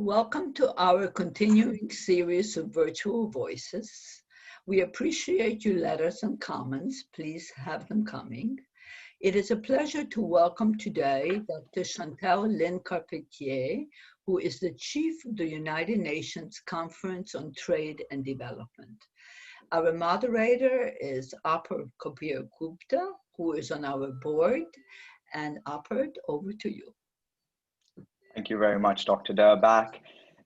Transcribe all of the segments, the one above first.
Welcome to our continuing series of virtual voices. We appreciate your letters and comments. Please have them coming. It is a pleasure to welcome today Dr. Chantal Line Carpentier, who is the Chief of the United Nations Conference on Trade and Development. Our moderator is Apar Kabir Gupta, who is on our board. And Apar, over to you. Thank you very much, Dr. Durbach.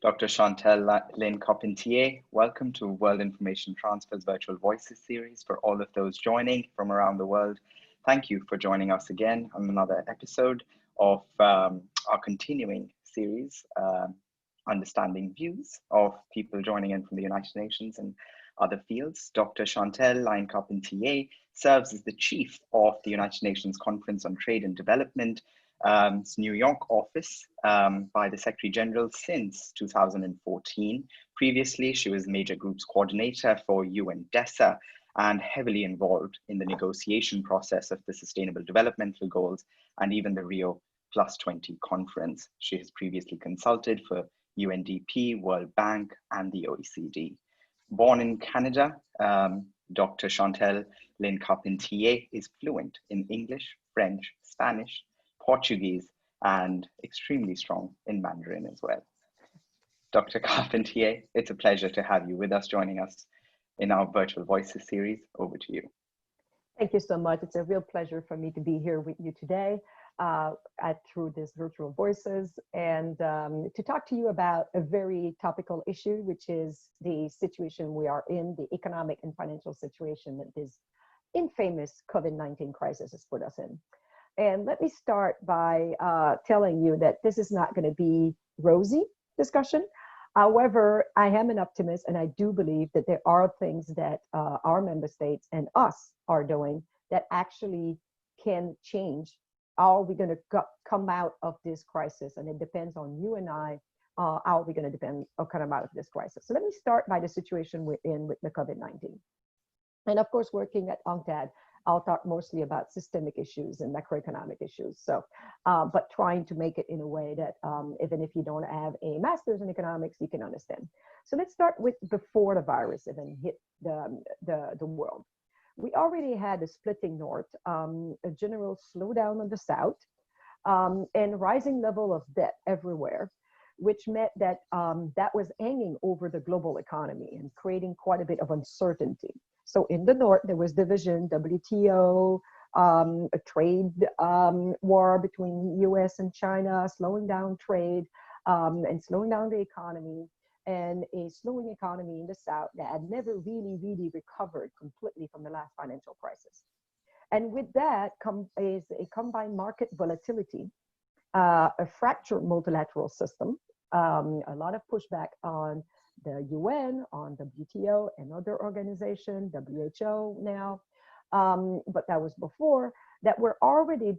Dr. Chantal Line Carpentier, welcome to World Information Transfer's Virtual Voices series. For all of those joining from around the world, thank you for joining us again on another episode of our continuing series, Understanding Views of people joining in from the United Nations and other fields. Dr. Chantal Line Carpentier serves as the Chief of the United Nations Conference on Trade and Development, New York office by the Secretary General since 2014. Previously, she was Major Groups Coordinator for UNDESA and heavily involved in the negotiation process of the Sustainable Developmental Goals and even the Rio+20 Conference. She has previously consulted for UNDP, World Bank, and the OECD. Born in Canada, Dr. Chantal Line Carpentier is fluent in English, French, Spanish, Portuguese, and extremely strong in Mandarin as well. Dr. Carpentier, it's a pleasure to have you with us, joining us in our Virtual Voices series. Over to you. Thank you so much. It's a real pleasure for me to be here with you today through this Virtual Voices and to talk to you about a very topical issue, which is the situation we are in, the economic and financial situation that this infamous COVID-19 crisis has put us in. And let me start by telling you that this is not going to be rosy discussion. However, I am an optimist, and I do believe that there are things that our member states and us are doing that actually can change how we're going to come out of this crisis. And it depends on you and I, how we're going to come out of this crisis. So let me start by the situation we're in with the COVID-19. And of course, working at UNCTAD, I'll talk mostly about systemic issues and macroeconomic issues. So, but trying to make it in a way that even if you don't have a master's in economics, you can understand. So let's start with before the virus even hit the world. We already had a splitting north, a general slowdown on the south, and rising level of debt everywhere, which meant that that was hanging over the global economy and creating quite a bit of uncertainty. So in the north, there was division, WTO, a trade war between US and China, slowing down trade and slowing down the economy, and a slowing economy in the south that had never really recovered completely from the last financial crisis. And with that is a combined market volatility, a fractured multilateral system, a lot of pushback on the UN, on WTO and other organizations, WHO now, but that was before, that were already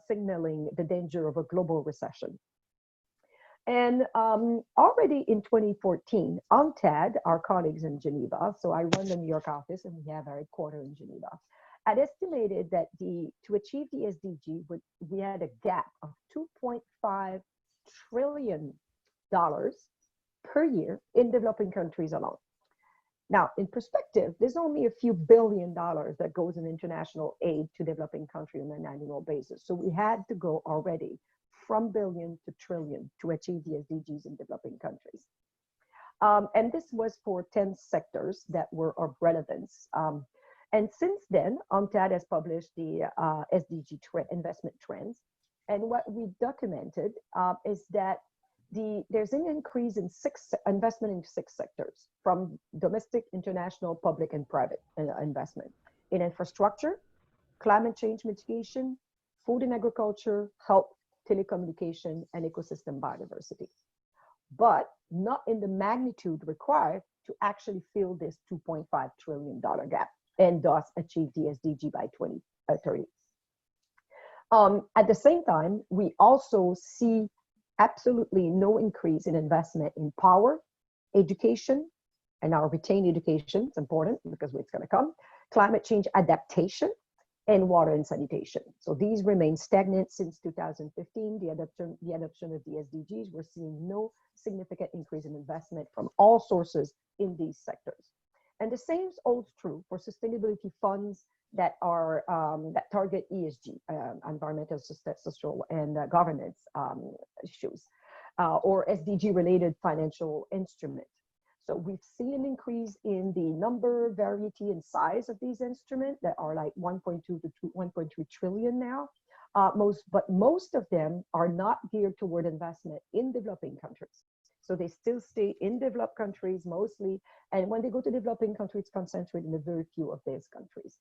signaling the danger of a global recession. And already in 2014, UNCTAD, our colleagues in Geneva, so I run the New York office and we have our headquarters in Geneva, had estimated that to achieve the SDG, we had a gap of $2.5 trillion per year in developing countries alone. Now, in perspective, there's only a few $billion that goes in international aid to developing countries on an annual basis. So we had to go already from billion to trillion to achieve the SDGs in developing countries. And this was for 10 sectors that were of relevance. And since then, UNCTAD has published the SDG investment trends. And what we documented is that there's an increase in investment in 6 sectors, from domestic, international, public, and private investment in infrastructure, climate change mitigation, food and agriculture, health, telecommunication, and ecosystem biodiversity, but not in the magnitude required to actually fill this $2.5 trillion gap and thus achieve the SDG by 2030. At the same time, we also see absolutely no increase in investment in power, education, and our retained education, it's important because it's going to come, climate change adaptation, and water and sanitation. So these remain stagnant since 2015, the adoption of the SDGs. We're seeing no significant increase in investment from all sources in these sectors. And the same holds true for sustainability funds that are that target ESG, environmental, social, and governance issues, or SDG-related financial instruments. So we've seen an increase in the number, variety, and size of these instruments that are like 1.2 to 1.3 trillion now. But most of them are not geared toward investment in developing countries. So they still stay in developed countries mostly. And when they go to developing countries, it's concentrated in a very few of those countries.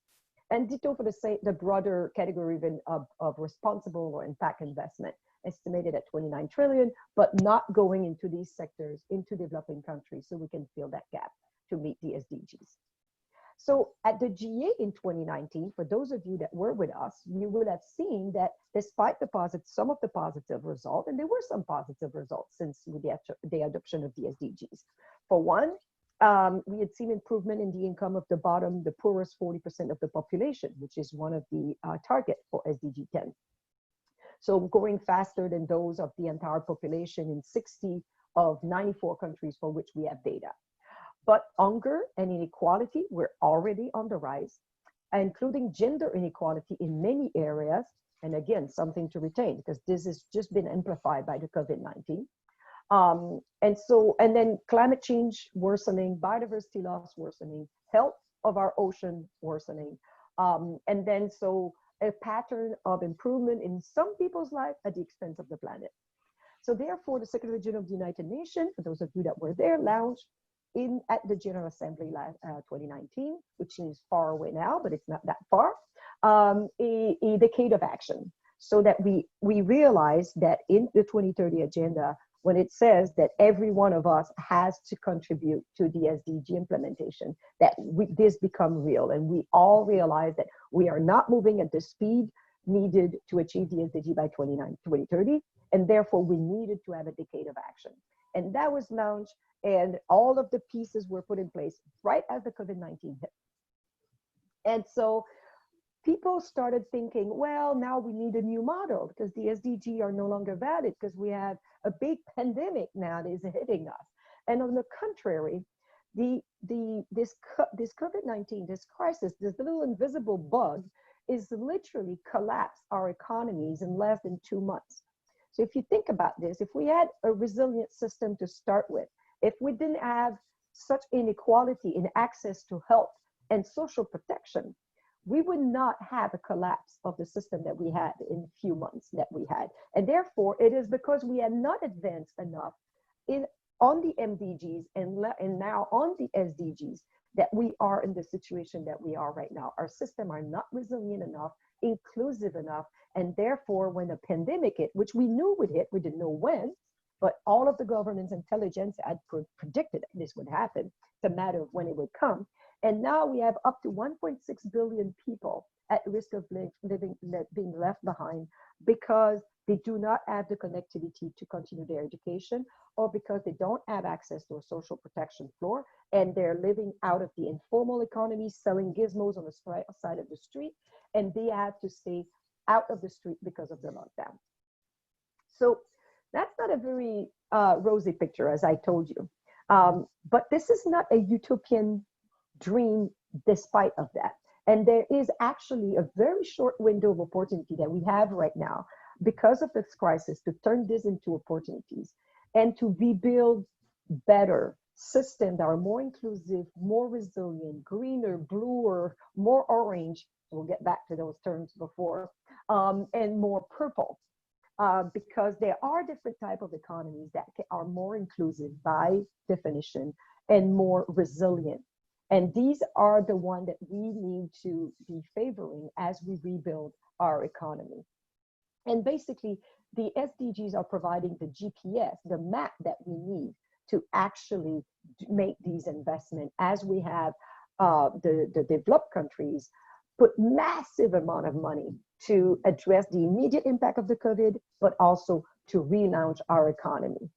And ditto for the broader category even of responsible or impact investment, estimated at 29 trillion, but not going into these sectors, into developing countries, so we can fill that gap to meet the SDGs. So at the GA in 2019, for those of you that were with us, you would have seen that despite some of the positive results, and there were some positive results since the adoption of the SDGs. For one, we had seen improvement in the income of the poorest 40% of the population, which is one of the targets for SDG 10. So going faster than those of the entire population in 60 of 94 countries for which we have data. But hunger and inequality were already on the rise, including gender inequality in many areas. And again, something to retain because this has just been amplified by the COVID-19. And then climate change worsening, biodiversity loss worsening, health of our ocean worsening. And then a pattern of improvement in some people's life at the expense of the planet. So therefore, the Secretary General of the United Nations, for those of you that were there, launched at the General Assembly 2019, which seems far away now, but it's not that far, a decade of action. So that we realize that in the 2030 agenda, when it says that every one of us has to contribute to the SDG implementation, that this become real. And we all realize that we are not moving at the speed needed to achieve the SDG by 2030. And therefore, we needed to have a decade of action. And that was launched, and all of the pieces were put in place right as the COVID-19 hit. And so people started thinking, well, now we need a new model because the SDG are no longer valid because we have a big pandemic now that is hitting us. And on the contrary, this COVID-19, this crisis, this little invisible bug is literally collapsed our economies in less than 2 months. So if you think about this, if we had a resilient system to start with, if we didn't have such inequality in access to health and social protection, we would not have a collapse of the system that we had in a few months that we had. And therefore, it is because we had not advanced enough on the MDGs and now on the SDGs that we are in the situation that we are right now. Our system are not resilient enough, inclusive enough, and therefore when a pandemic hit, which we knew would hit, we didn't know when, but all of the governance intelligence had predicted this would happen. It's a matter of when it would come. And now we have up to 1.6 billion people at risk of being left behind because they do not have the connectivity to continue their education, or because they don't have access to a social protection floor, and they're living out of the informal economy, selling gizmos on the side of the street, and they have to stay out of the street because of the lockdown. So that's not a very rosy picture, as I told you. But this is not a utopian dream despite of that. And there is actually a very short window of opportunity that we have right now because of this crisis to turn this into opportunities and to rebuild better systems that are more inclusive, more resilient, greener, bluer, more orange. We'll get back to those terms before, and more purple. Because there are different types of economies that are more inclusive by definition and more resilient. And these are the ones that we need to be favoring as we rebuild our economy. And basically, the SDGs are providing the GPS, the map that we need to actually make these investments, as we have the developed countries put massive amount of money to address the immediate impact of the COVID, but also to relaunch our economy.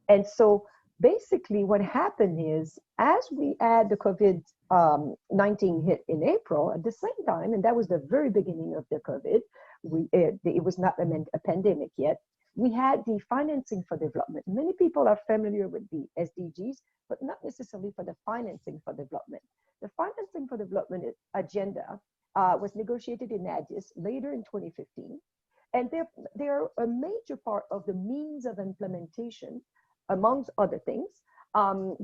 And so basically what happened is, as we had the COVID-19 hit in April, at the same time, and that was the very beginning of the COVID, it was not a pandemic yet, we had the financing for development. Many people are familiar with the SDGs, but not necessarily for the financing for development. The financing for development agenda was negotiated in Addis later in 2015, and they're a major part of the means of implementation, amongst other things,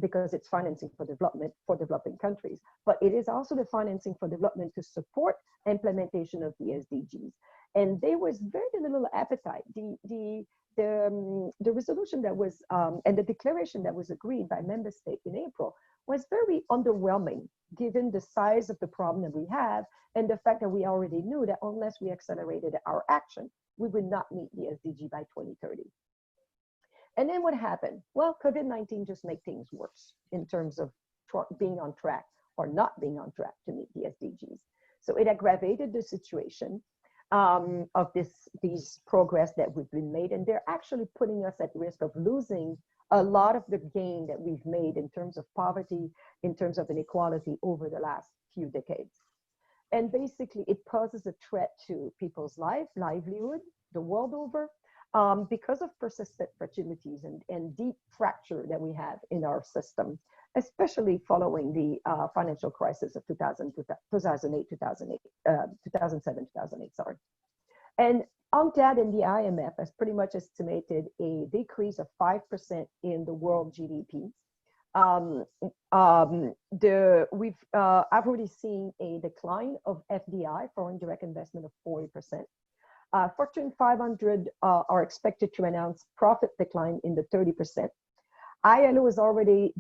because it's financing for development for developing countries, but it is also the financing for development to support implementation of the SDGs. And there was very little appetite. The resolution that was, and the declaration that was agreed by member states in April was very underwhelming, given the size of the problem that we have and the fact that we already knew that unless we accelerated our action, we would not meet the SDG by 2030. And then what happened? Well, COVID-19 just made things worse in terms of being on track or not being on track to meet the SDGs. So it aggravated the situation of these progress that we've been made, and they're actually putting us at risk of losing a lot of the gain that we've made in terms of poverty, in terms of inequality over the last few decades. And basically it poses a threat to people's livelihood the world over, because of persistent fragilities and deep fracture that we have in our system, especially following the financial crisis of 2007, 2008, sorry. And UNCTAD and the IMF has pretty much estimated a decrease of 5% in the world GDP. I've already seen a decline of FDI, foreign direct investment, of 40%. Fortune 500 are expected to announce profit decline in the 30%. ILO has already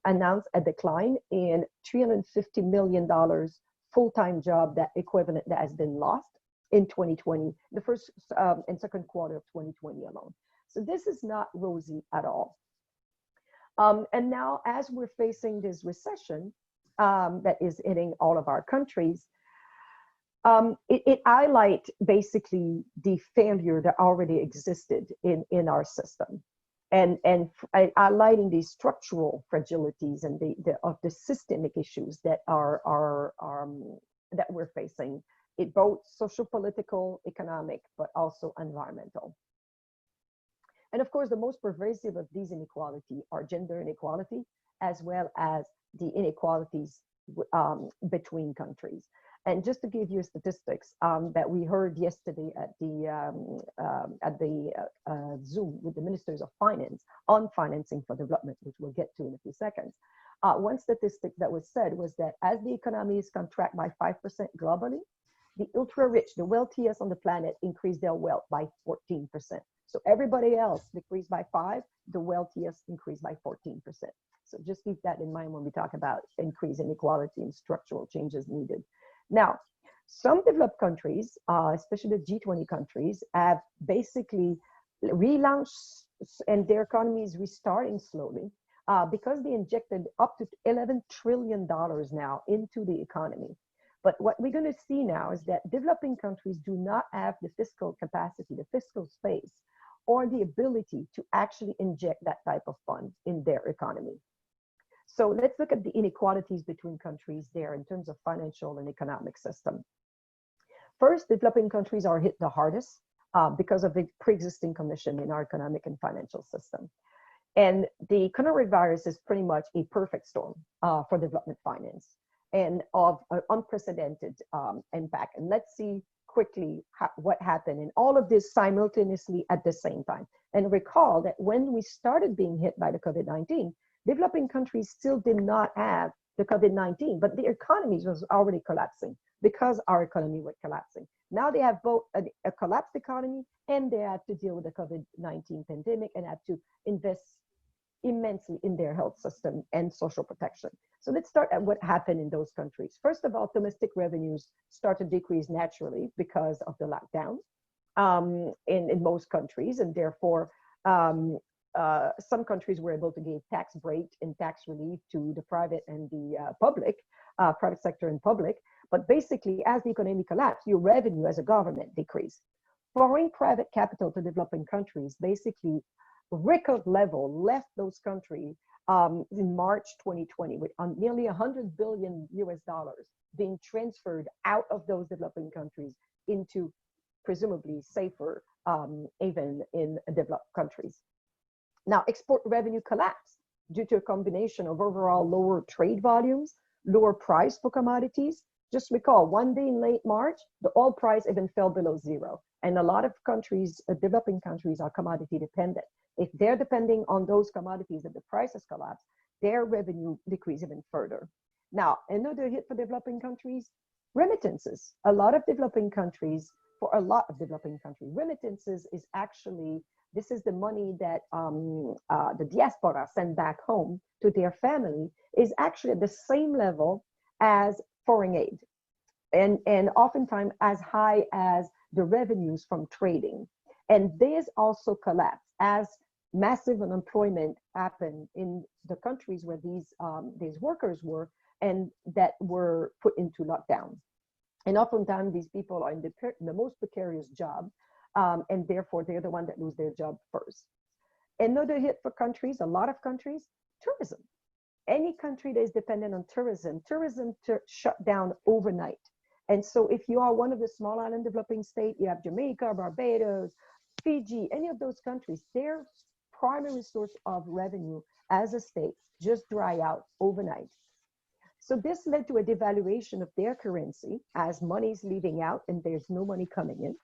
announced a decline in $350 million full-time job that equivalent that has been lost in 2020, the first and second quarter of 2020 alone. So this is not rosy at all. And now, as we're facing this recession that is hitting all of our countries, it highlights basically the failure that already existed in our system, and highlighting these structural fragilities and the systemic issues that that we're facing, in both social, political, economic, but also environmental. And of course, the most pervasive of these inequalities are gender inequality, as well as the inequalities between countries. And just to give you statistics that we heard yesterday at the Zoom with the ministers of finance on financing for development, which we'll get to in a few seconds. One statistic that was said was that as the economy is contract by 5% globally, the ultra rich, the wealthiest on the planet, increased their wealth by 14%. So everybody else decreased by 5%, the wealthiest increased by 14%. So just keep that in mind when we talk about increased inequality and structural changes needed. Now, some developed countries, especially the G20 countries, have basically relaunched, and their economy is restarting slowly because they injected up to $11 trillion now into the economy. But what we're going to see now is that developing countries do not have the fiscal capacity, the fiscal space, or the ability to actually inject that type of fund in their economy. So let's look at the inequalities between countries there in terms of financial and economic system. First, developing countries are hit the hardest because of the pre-existing condition in our economic and financial system. And the coronavirus is pretty much a perfect storm for development finance and of unprecedented impact. And let's see quickly what happened in all of this simultaneously at the same time. And recall that when we started being hit by the COVID-19, developing countries still did not have the COVID-19, but the economies was already collapsing because our economy was collapsing. Now they have both a collapsed economy, and they have to deal with the COVID-19 pandemic and have to invest immensely in their health system and social protection. So let's start at what happened in those countries. First of all, domestic revenues start to decrease naturally because of the lockdown in most countries, and therefore some countries were able to give tax break and tax relief to the private and the private sector and public. But basically, as the economy collapsed, your revenue as a government decreased. Foreign private capital to developing countries basically record level left those countries in March 2020 with nearly $100 billion being transferred out of those developing countries into presumably safer haven in developed countries. Now, export revenue collapsed due to a combination of overall lower trade volumes, lower price for commodities. Just recall, one day in late March, the oil price even fell below zero. And a lot of countries, developing countries, are commodity dependent. If they're depending on those commodities and the prices collapse, their revenue decrease even further. Now, another hit for developing countries, remittances. A lot of developing countries, remittances is actually, this is the money that the diaspora send back home to their family, is actually at the same level as foreign aid, and oftentimes as high as the revenues from trading. And this also collapsed as massive unemployment happened in the countries where these workers were and that were put into lockdown. And oftentimes these people are in the most precarious job, and therefore they're the one that lose their job first. Another hit for countries, a lot of countries, tourism. Any country that is dependent on tourism shut down overnight. And so if you are one of the small island developing states, you have Jamaica, Barbados, Fiji, any of those countries, their primary source of revenue as a state just dry out overnight. So this led to a devaluation of their currency as money is leaving out and there's no money coming in,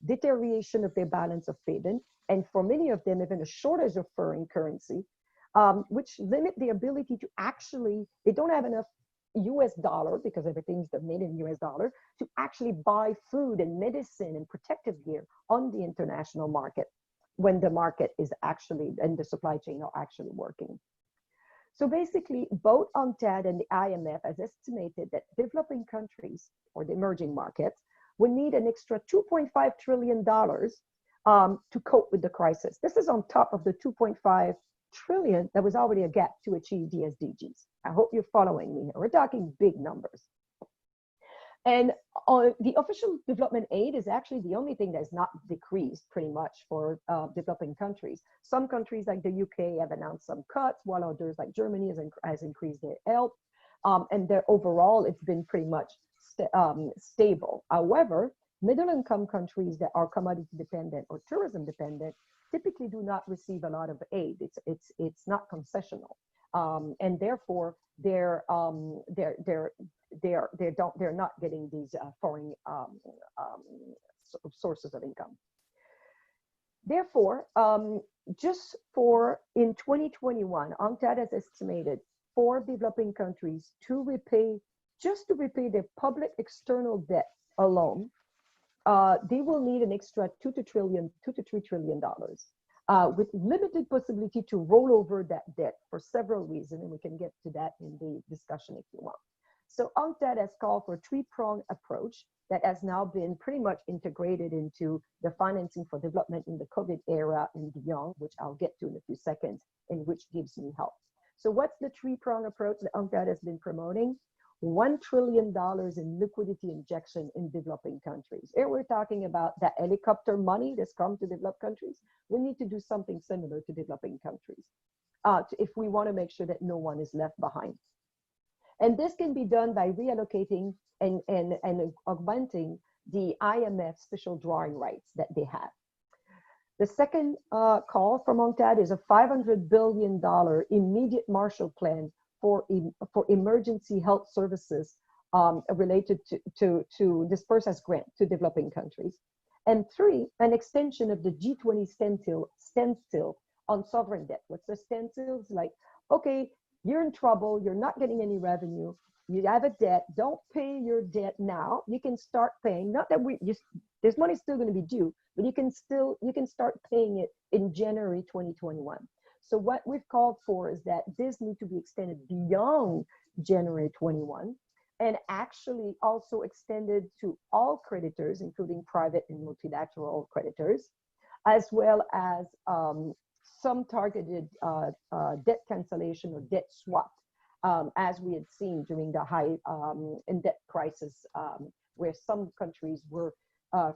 deterioration of their balance of payment, and for many of them, even a shortage of foreign currency, which limit the ability to actually, they don't have enough US dollar, because everything's made in US dollar, to actually buy food and medicine and protective gear on the international market when the market is actually, and the supply chain are actually working. So basically, both UNCTAD and the IMF has estimated that developing countries, or the emerging markets, will need an extra $2.5 trillion to cope with the crisis. This is on top of the 2.5 trillion that was already a gap to achieve the SDGs. I hope you're following me here. We're talking big numbers. And the official development aid is actually the only thing that's not decreased pretty much for developing countries. Some countries like the UK have announced some cuts, while others like Germany has increased their help. And overall, it's been pretty much stable. However, middle income countries that are commodity dependent or tourism dependent typically do not receive a lot of aid. It's not concessional, and therefore they're not getting these foreign sources of income. Therefore, just for in 2021, UNCTAD has estimated for developing countries to repay their public external debt alone, they will need an extra $2 to $3 trillion, with limited possibility to roll over that debt for several reasons, and we can get to that in the discussion if you want. So UNCTAD has called for a three-prong approach that has now been pretty much integrated into the financing for development in the COVID era and beyond, which I'll get to in a few seconds, and which gives me help. So what's the three-prong approach that UNCTAD has been promoting? $1 trillion in liquidity injection in developing countries. Here we're talking about that helicopter money that's come to developed countries. We need to do something similar to developing countries if we want to make sure that no one is left behind. And this can be done by reallocating and augmenting the IMF special drawing rights that they have. The second call from UNCTAD is a $500 billion immediate Marshall Plan for emergency health services related to disperse as grant to developing countries. And three, an extension of the G20 standstill on sovereign debt. What's the standstill? It's like, okay, you're in trouble, you're not getting any revenue, you have a debt, don't pay your debt now, you can start paying, not that this money's still gonna be due, but you can start paying it in January 2021. So what we've called for is that this need to be extended beyond January 21 and actually also extended to all creditors, including private and multilateral creditors, as well as some targeted debt cancellation or debt swap, as we had seen during the high in-debt crisis, where some countries were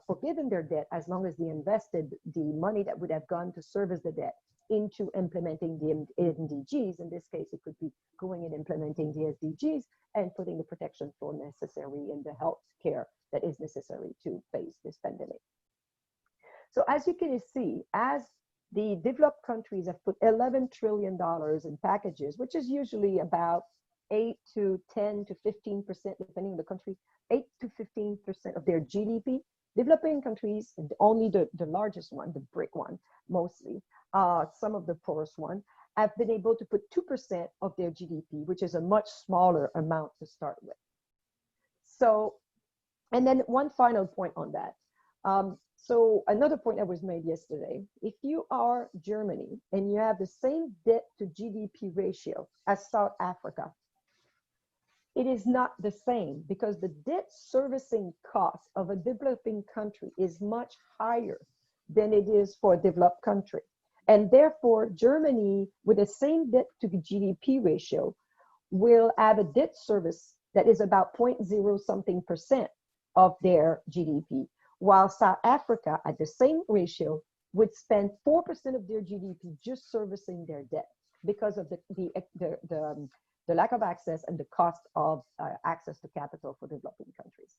forgiven their debt as long as they invested the money that would have gone to service the debt into implementing the NDGs. In this case, it could be going and implementing the SDGs and putting the protection floor necessary and the health care that is necessary to face this pandemic. So as you can see, as the developed countries have put $11 trillion in packages, which is usually about 8 to 10 to 15%, depending on the country, 8 to 15% of their GDP. Developing countries, only the largest one, the BRIC one, mostly, some of the poorest one, have been able to put 2% of their GDP, which is a much smaller amount to start with. So, and then one final point on that. So another point that was made yesterday, if you are Germany and you have the same debt to GDP ratio as South Africa, it is not the same because the debt servicing cost of a developing country is much higher than it is for a developed country. And therefore, Germany, with the same debt to GDP ratio, will have a debt service that is about 0.0 something percent of their GDP, while South Africa, at the same ratio, would spend 4% of their GDP just servicing their debt because of the lack of access and the cost of access to capital for developing countries.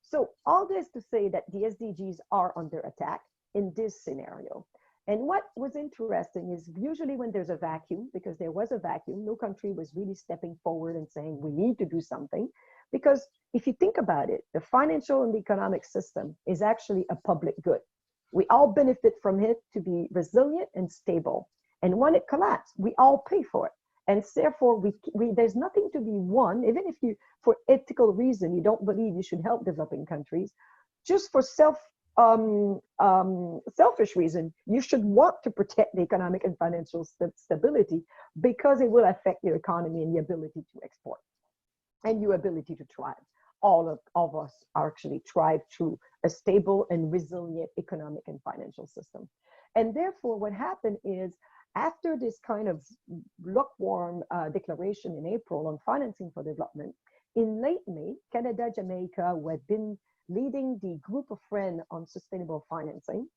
So all this to say that the SDGs are under attack in this scenario. And what was interesting is usually when there's a vacuum, because there was a vacuum, no country was really stepping forward and saying, we need to do something. Because if you think about it, the financial and the economic system is actually a public good. We all benefit from it to be resilient and stable. And when it collapses, we all pay for it. And therefore, there's nothing to be won, even if you, for ethical reason, you don't believe you should help developing countries, just for selfish reason, you should want to protect the economic and financial stability because it will affect your economy and your ability to export and your ability to thrive. All of us actually thrive through a stable and resilient economic and financial system. And therefore, what happened is, after this kind of lukewarm declaration in April on financing for development, in late May, Canada, Jamaica, who had been leading the Group of Friends on Sustainable Financing,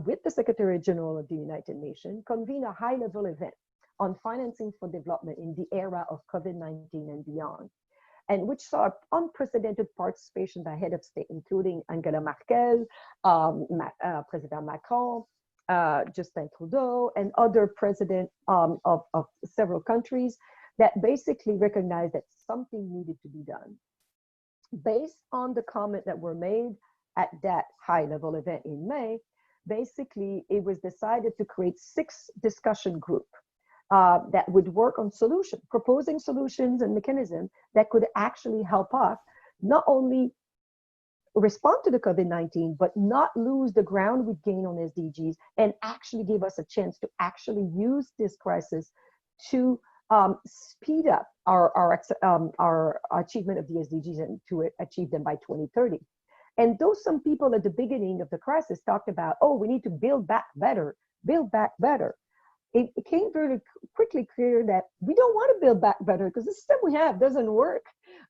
with the Secretary General of the United Nations, convened a high-level event on financing for development in the era of COVID-19 and beyond, and which saw unprecedented participation by head of state, including Angela Merkel, President Macron, Justin Trudeau, and other presidents of several countries that basically recognized that something needed to be done. Based on the comment that were made at that high-level event in May, basically it was decided to create 6 discussion groups that would work on solutions, proposing solutions and mechanisms that could actually help us not only respond to the COVID-19, but not lose the ground we gained on SDGs and actually give us a chance to actually use this crisis to speed up our achievement of the SDGs and to achieve them by 2030. And though some people at the beginning of the crisis talked about, oh, we need to build back better, it became very quickly clear that we don't want to build back better because the system we have doesn't work.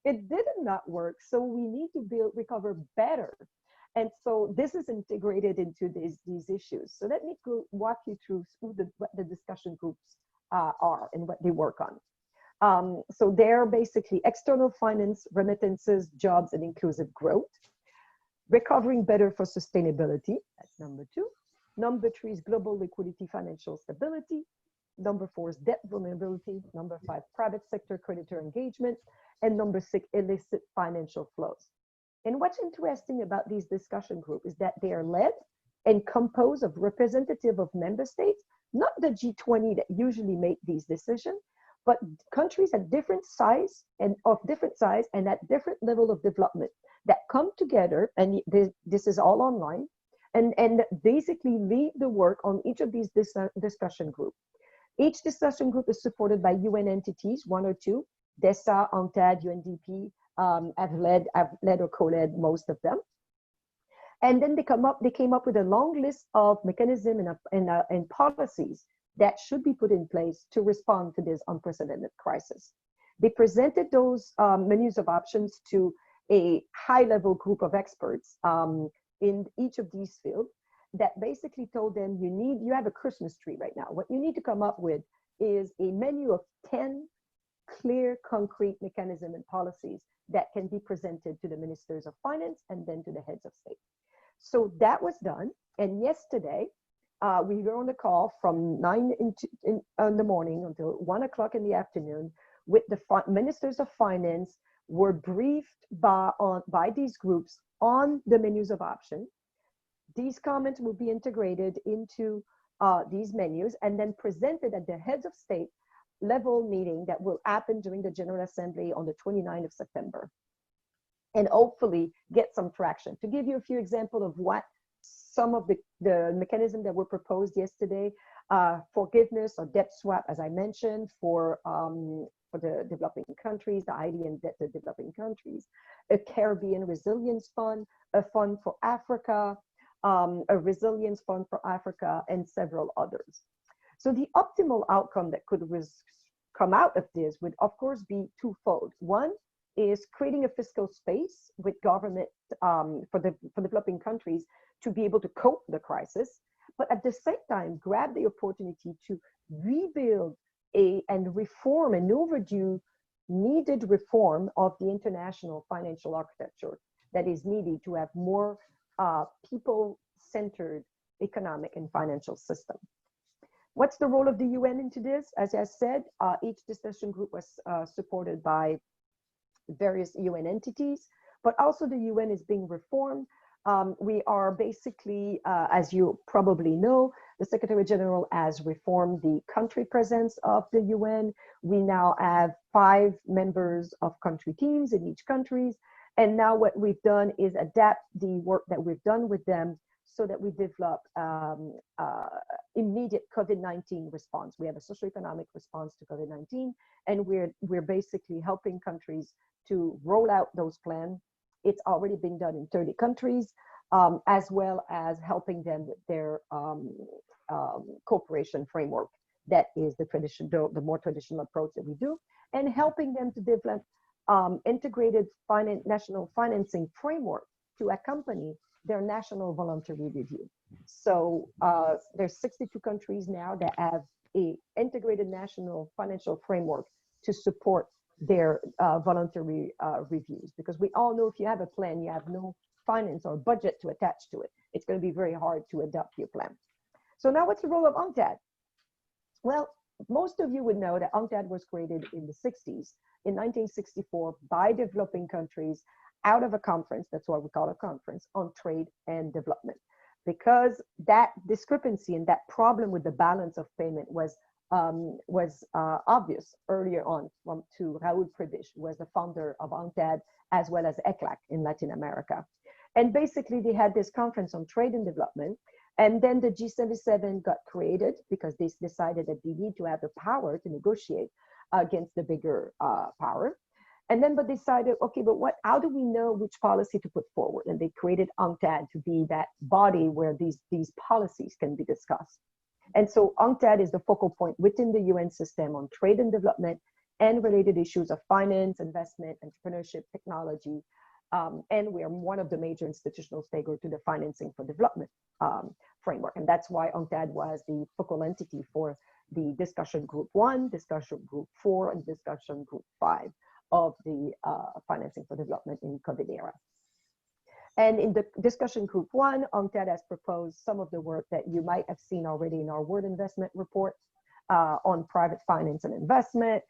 It did not work. So we need to recover better. And so this is integrated into these issues. So let me walk you through what the discussion groups are and what they work on. So they're basically external finance, remittances, jobs, and inclusive growth. Recovering better for sustainability, that's number 2. Number 3 is global liquidity, financial stability. Number 4 is debt vulnerability. Number 5, private sector creditor engagement. And number 6, illicit financial flows. And what's interesting about these discussion groups is that they are led and composed of representatives of member states, not the G20 that usually make these decisions, but countries at different size and at different level of development that come together, and this is all online, and basically lead the work on each of these discussion groups. Each discussion group is supported by UN entities, 1 or 2. UNDESA, UNCTAD, UNDP have led or co-led most of them. And then they came up with a long list of mechanisms and policies that should be put in place to respond to this unprecedented crisis. They presented those menus of options to a high-level group of experts in each of these fields. that basically told them, you have a Christmas tree right now. What you need to come up with is a menu of 10 clear, concrete mechanisms and policies that can be presented to the ministers of finance and then to the heads of state. So that was done. And yesterday, we were on the call from 9 in the morning until 1 o'clock in the afternoon with the ministers of finance, were briefed by these groups on the menus of option. These comments will be integrated into these menus and then presented at the heads of state level meeting that will happen during the General Assembly on the 29th of September. And hopefully get some traction. To give you a few examples of what some of the mechanisms that were proposed yesterday, forgiveness or debt swap, as I mentioned, for the developing countries, the highly indebted developing countries, a Caribbean resilience fund, a fund for Africa, a resilience fund for Africa, and several others. So the optimal outcome that could come out of this would, of course, be twofold. One is creating a fiscal space with government for developing countries to be able to cope with the crisis, but at the same time, grab the opportunity to rebuild and reform an overdue, needed reform of the international financial architecture that is needed to have more people-centered economic and financial system. What's the role of the UN into this? As I said, each discussion group was supported by various UN entities, but also the UN is being reformed. We are basically, as you probably know, the Secretary General has reformed the country presence of the UN. We now have 5 members of country teams in each countries. And now what we've done is adapt the work that we've done with them so that we develop immediate COVID-19 response. We have a socioeconomic response to COVID-19, and we're basically helping countries to roll out those plans. It's already been done in 30 countries, as well as helping them with their cooperation framework. That is the more traditional approach that we do, and helping them to develop integrated national financing framework to accompany their national voluntary review. So there's 62 countries now that have a integrated national financial framework to support their voluntary reviews, because we all know if you have a plan, you have no finance or budget to attach to it. It's going to be very hard to adopt your plan. So now what's the role of UNCTAD? Well, most of you would know that UNCTAD was created in the 60s, in 1964, by developing countries out of a conference, that's why we call it a conference, on trade and development. Because that discrepancy and that problem with the balance of payment was obvious earlier on to Raúl Prebisch, who was the founder of UNCTAD, as well as ECLAC in Latin America. And basically they had this conference on trade and development. And then the G77 got created because they decided that they need to have the power to negotiate against the bigger power. And then, but decided, okay, but how do we know which policy to put forward? And they created UNCTAD to be that body where these policies can be discussed. And so UNCTAD is the focal point within the UN system on trade and development and related issues of finance, investment, entrepreneurship, technology. And we are one of the major institutional stakeholders to the financing for development framework. And that's why UNCTAD was the focal entity for the discussion group 1, discussion group 4, and discussion group 5 of the financing for development in COVID era. And in the discussion group 1, UNCTAD has proposed some of the work that you might have seen already in our World Investment Report on private finance and investment.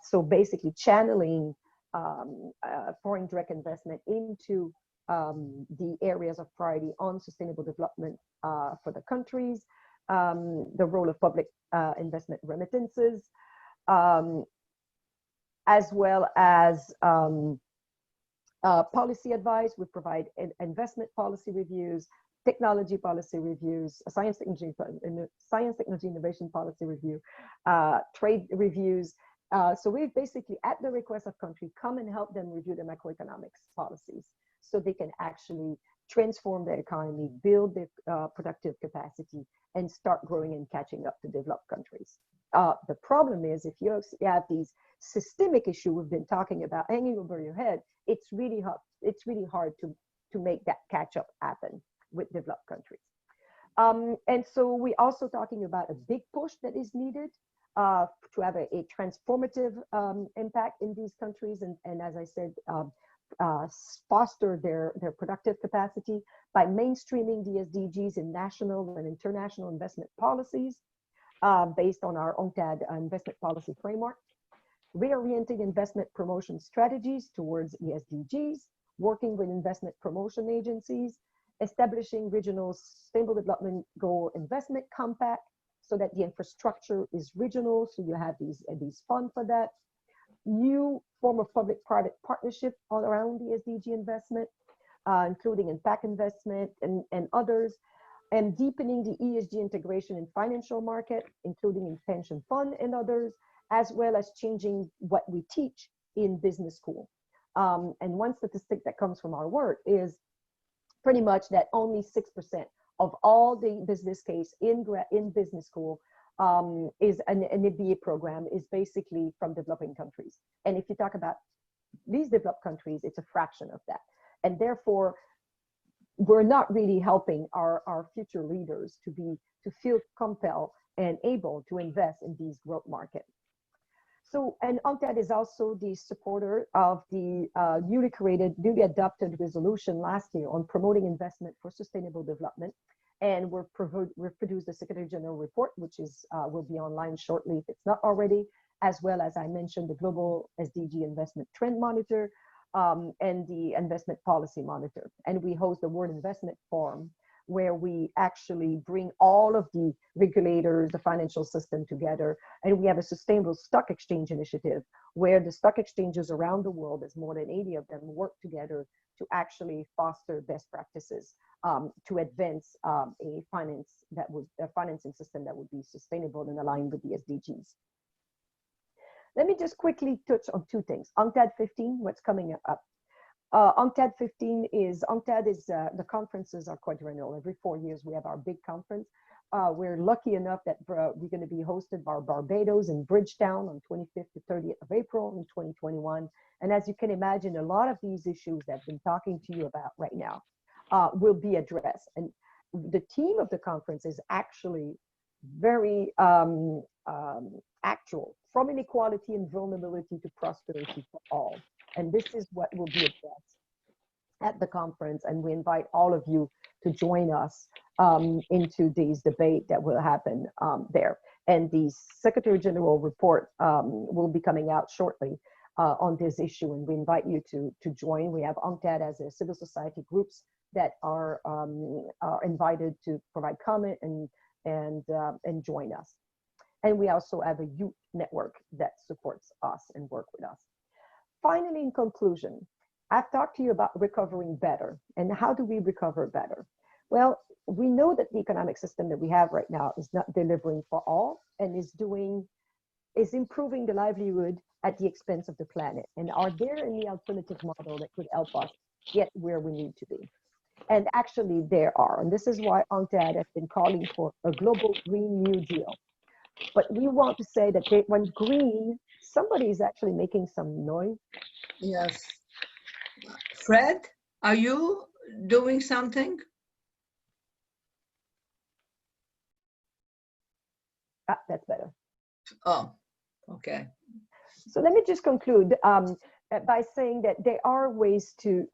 So basically channeling foreign direct investment into the areas of priority on sustainable development for the countries, the role of public investment remittances, as well as policy advice. We provide investment policy reviews, technology policy reviews, science, technology, innovation policy review, trade reviews. So we've basically, at the request of country, come and help them review the macroeconomics policies so they can actually transform their economy, build their productive capacity, and start growing and catching up to developed countries. The problem is if you have these systemic issues we've been talking about hanging over your head, it's really hard to make that catch up happen with developed countries. And so we're also talking about a big push that is needed to have a transformative impact in these countries. And as I said, foster their productive capacity by mainstreaming the SDGs in national and international investment policies based on our UNCTAD investment policy framework, reorienting investment promotion strategies towards the SDGs, working with investment promotion agencies, establishing regional sustainable development goal investment compact so that the infrastructure is regional, so you have these funds for that. New form of public-private partnership all around the SDG investment, including impact investment and others, and deepening the ESG integration in financial market, including in pension fund and others, as well as changing what we teach in business school. And one statistic that comes from our work is pretty much that only 6% of all the business case in business school is an MBA program is basically from developing countries. And if you talk about these developed countries, it's a fraction of that. And therefore, we're not really helping our future leaders to feel compelled and able to invest in these growth markets. So, and UNCTAD is also the supporter of the newly adopted resolution last year on promoting investment for sustainable development. And we've produced the Secretary General report, which will be online shortly if it's not already, as well as I mentioned, the Global SDG Investment Trend Monitor and the Investment Policy Monitor. And we host the World Investment Forum, where we actually bring all of the regulators, the financial system together. And we have a sustainable stock exchange initiative where the stock exchanges around the world, there's more than 80 of them, work together to actually foster best practices to advance a financing system that would be sustainable and aligned with the SDGs. Let me just quickly touch on two things. UNCTAD 15, what's coming up. UNCTAD 15 is, the conferences are quadrennial. Every 4 years we have our big conference. We're lucky enough that we're going to be hosted by Barbados in Bridgetown on 25th to 30th of April in 2021. And as you can imagine, a lot of these issues that I've been talking to you about right now will be addressed. And the theme of the conference is actually very actual, from inequality and vulnerability to prosperity for all. And this is what will be addressed at the conference. And we invite all of you to join us into this debate that will happen there. And the Secretary General report will be coming out shortly on this issue. And we invite you to join. We have UNCTAD as a civil society groups that are invited to provide comment and join us. And we also have a youth network that supports us and work with us. Finally, in conclusion, I've talked to you about recovering better. And how do we recover better? Well, we know that the economic system that we have right now is not delivering for all and is improving the livelihood at the expense of the planet. And are there any alternative model that could help us get where we need to be? And actually there are. And this is why UNCTAD has been calling for a global Green New Deal. But we want to say that when green, somebody is actually making some noise. Yes. Fred, are you doing something? Ah, that's better. Oh, okay. So let me just conclude by saying that there are ways to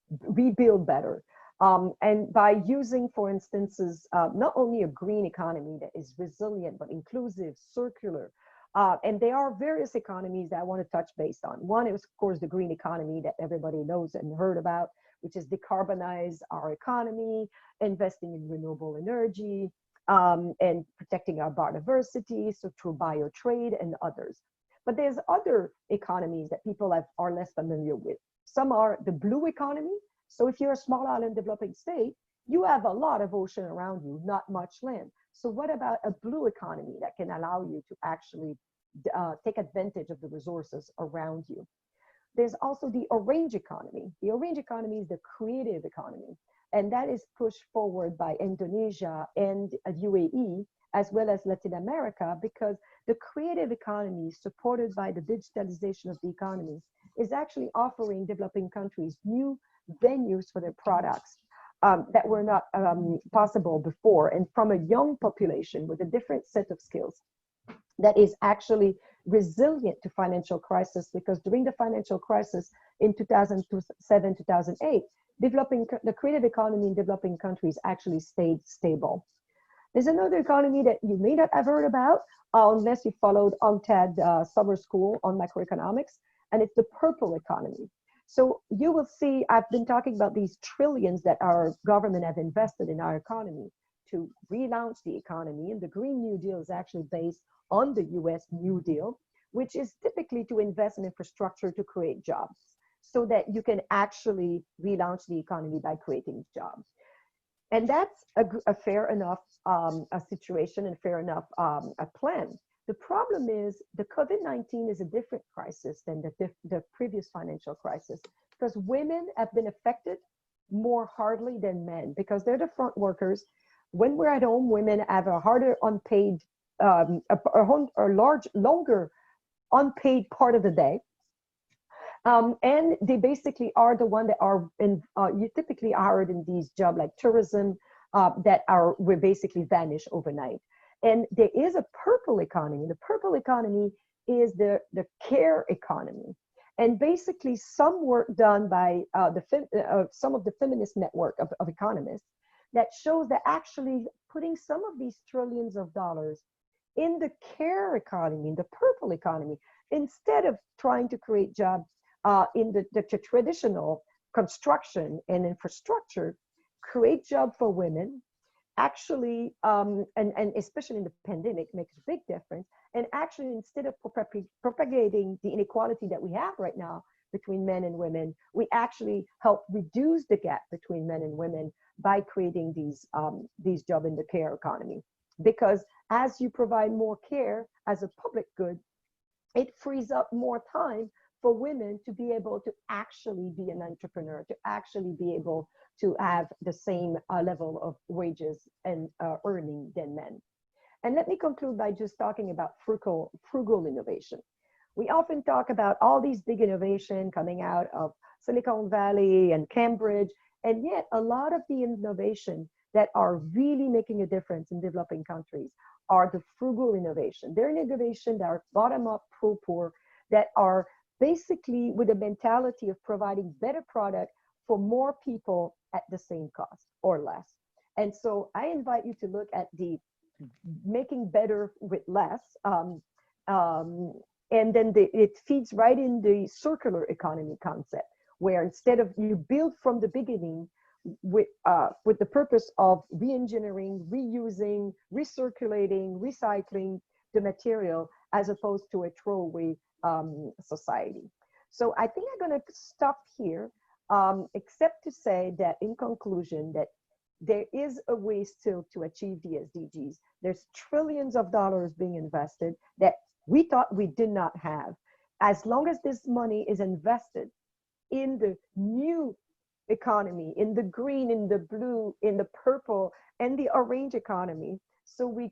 rebuild better. And by using, for instance, not only a green economy that is resilient, but inclusive, circular. And there are various economies that I want to touch base on. One is, of course, the green economy that everybody knows and heard about, which is decarbonize our economy, investing in renewable energy, and protecting our biodiversity, so through biotrade and others. But there's other economies that people are less familiar with. Some are the blue economy. So if you're a small island developing state, you have a lot of ocean around you, not much land. So what about a blue economy that can allow you to actually take advantage of the resources around you? There's also the orange economy. The orange economy is the creative economy. And that is pushed forward by Indonesia and UAE, as well as Latin America, because the creative economy, supported by the digitalization of the economy, is actually offering developing countries new venues for their products that were not possible before, and from a young population with a different set of skills that is actually resilient to financial crisis, because during the financial crisis in 2007, 2008, the creative economy in developing countries actually stayed stable. There's another economy that you may not have heard about unless you followed UNCTAD summer school on macroeconomics, and it's the purple economy. So you will see, I've been talking about these trillions that our government have invested in our economy to relaunch the economy, and the Green New Deal is actually based on the US New Deal, which is typically to invest in infrastructure to create jobs so that you can actually relaunch the economy by creating jobs. And that's a fair enough a situation and fair enough a plan. The problem is the COVID-19 is a different crisis than the previous financial crisis, because women have been affected more hardly than men because they're the front workers. When we're at home, women have a harder unpaid, longer unpaid part of the day. And they basically are the one that are you typically hired in these jobs like tourism will basically vanish overnight. And there is a purple economy. The purple economy is the care economy. And basically some work done by some of the feminist network of economists that shows that actually putting some of these trillions of dollars in the care economy, in the purple economy, instead of trying to create jobs in the traditional construction and infrastructure, create jobs for women, actually, and especially in the pandemic, makes a big difference. And actually, instead of propagating the inequality that we have right now between men and women, we actually help reduce the gap between men and women by creating these jobs in the care economy. Because as you provide more care as a public good, it frees up more time for women to be able to actually be an entrepreneur, to actually be able to have the same level of wages and earning than men. And let me conclude by just talking about frugal innovation. We often talk about all these big innovation coming out of Silicon Valley and Cambridge, and yet a lot of the innovation that are really making a difference in developing countries are the frugal innovation. They're innovation that are bottom-up, pro-poor, that are basically with a mentality of providing better product for more people at the same cost or less. And so I invite you to look at the making better with less. And then it feeds right in the circular economy concept, where instead of you build from the beginning with the purpose of re-engineering, reusing, recirculating, recycling the material, as opposed to a throwaway society. So I think I'm going to stop here, except to say that in conclusion that there is a way still to achieve the SDGs. There's trillions of dollars being invested that we thought we did not have. As long as this money is invested in the new economy, in the green, in the blue, in the purple, and the orange economy, so we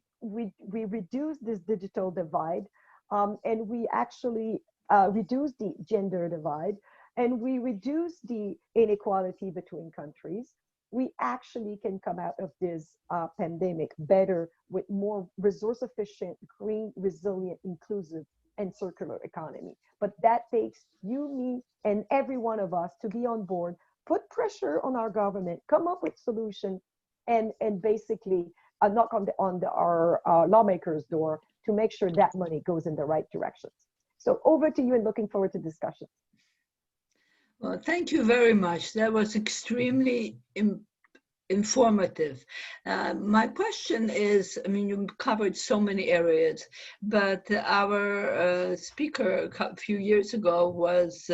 reduce this digital divide, and we actually reduce the gender divide, and we reduce the inequality between countries, we actually can come out of this pandemic better with more resource efficient, green, resilient, inclusive, and circular economy. But that takes you, me, and every one of us to be on board, put pressure on our government, come up with solutions, and basically knock on our lawmakers' door to make sure that money goes in the right directions. So over to you, and looking forward to discussion. Well, thank you very much. That was extremely informative. My question is, I mean, you covered so many areas, but our speaker a few years ago was